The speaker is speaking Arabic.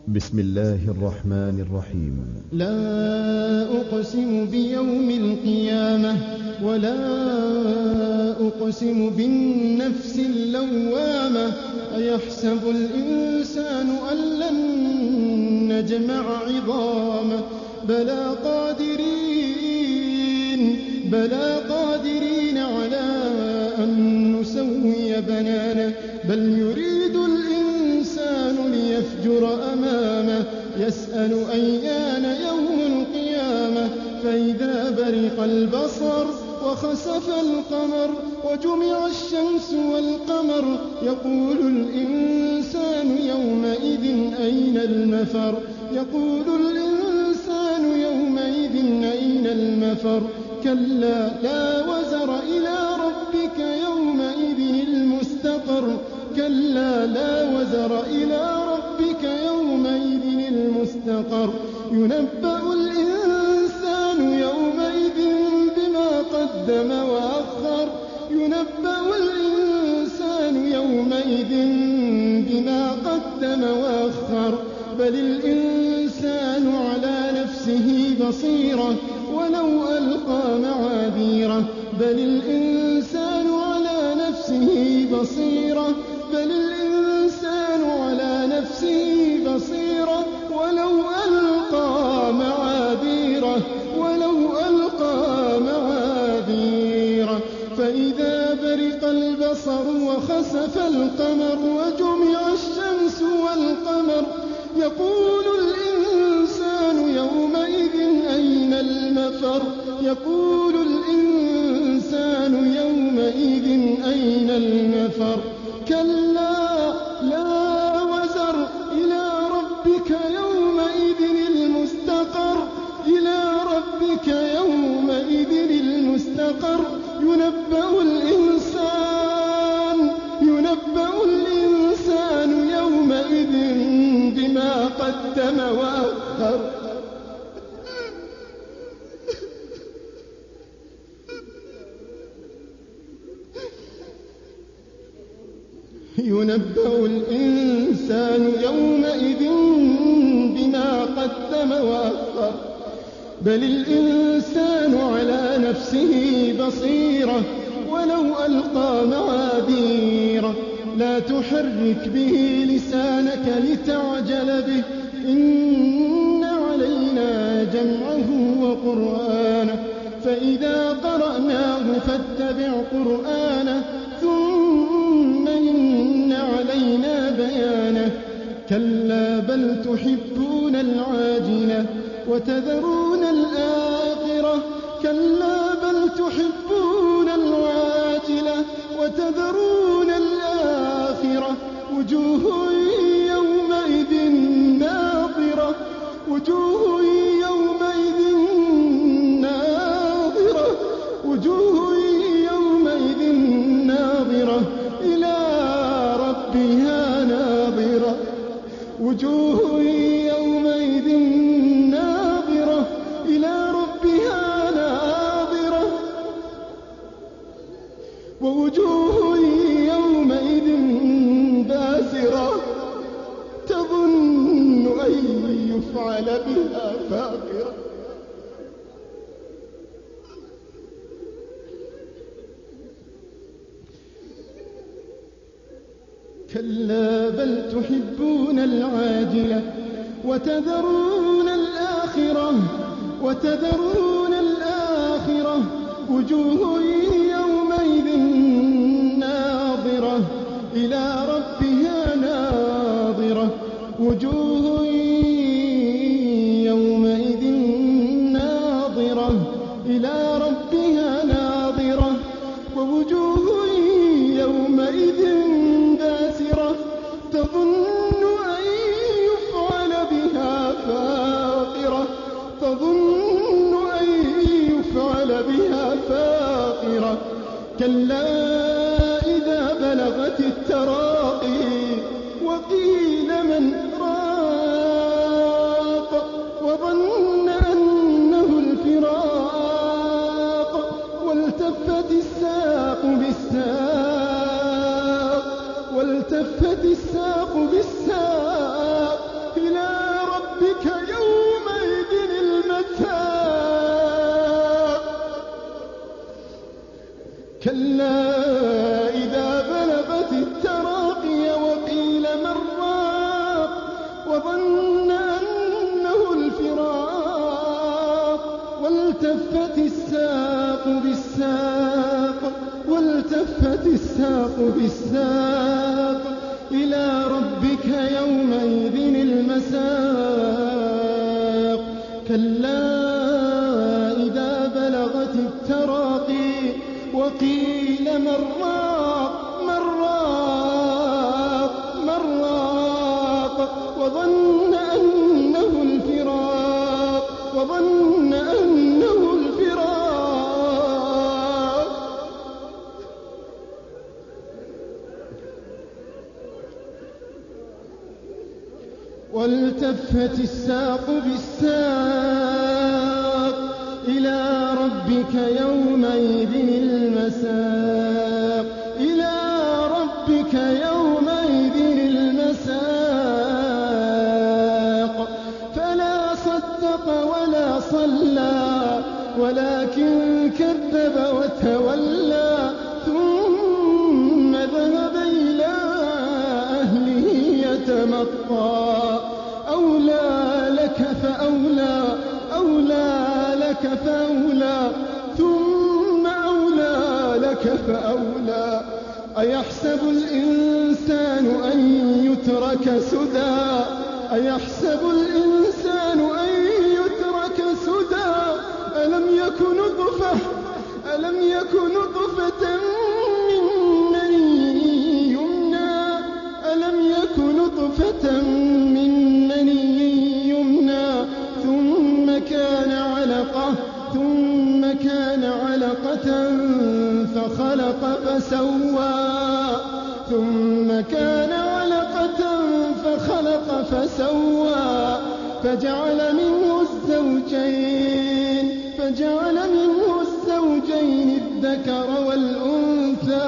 بسم الله الرحمن الرحيم. لا أقسم بيوم القيامة ولا أقسم بالنفس اللوامة أيحسب الإنسان أن لن نجمع عظامه بلى قادرين على أن نسوي بنانه بل يريد الإنسان ليفجر أمامه يسأل أيان يوم القيامة فإذا برق البصر وخسف القمر وجمع الشمس والقمر يقول الإنسان يومئذ أين المفر كلا لا وزر إلى ربك يومئذ المستقر ينبأ الإنسان يومئذ بما قدم وأخر بل الإنسان على نفسه بصيرة ولو ألقى معاذيره فإذا برق البصر وخسف القمر وجمع الشمس والقمر يقول الإنسان يومئذ أين المفر كلا لا وزر إلى ربك يومئذ المستقر ينبأ الإنسان يومئذ بما قدم وأخر بل الإنسان على نفسه بصيرة ولو ألقى معاذيره لا تحرك به لسانك لتعجل به إن علينا جمعه وقرآنه فإذا قرأناه فاتبع قرآنه ثم إن علينا بيانه كلا بل تحبون العاجلة وتذرون الآخرة وجوه يومئذ ناظرة إلى ربها ناظرة ووجوه يومئذ باسرة تظن أن يفعل بها فاقرة كلا بل تحبون العاجلة وتذرون الآخرة وجوه يومئذ ناظرة إلى ربها ناظرة ووجوه يومئذ باسرة تظن أن يفعل بها فاقرة كلا إذا بلغت التراقي وقيل من راق وظن أنه الفراق والتفت الساق بالساق إلى إذا بلغت التراقي وقيل من راق وظن أنه الفراق والتفت الساق بالساق إلى ربك يومئذ المساق كلا إذا بلغت التراقي وقيل من راق وظن أنه الفراق والتفت الساق بالساق إلى ربك يومئذ المساق فلا صدق ولا صلى ولكن كذب وتولى ثم ذهب إلى أهله يتمطى أولى لك فأولى ثم أولى لك فأولى أيحسب الإنسان أن يترك سدى ألم يك نطفة من مني يمنى ثم كان علقة فخلق فسوى فجعل منه الزوجين الذكر والأنثى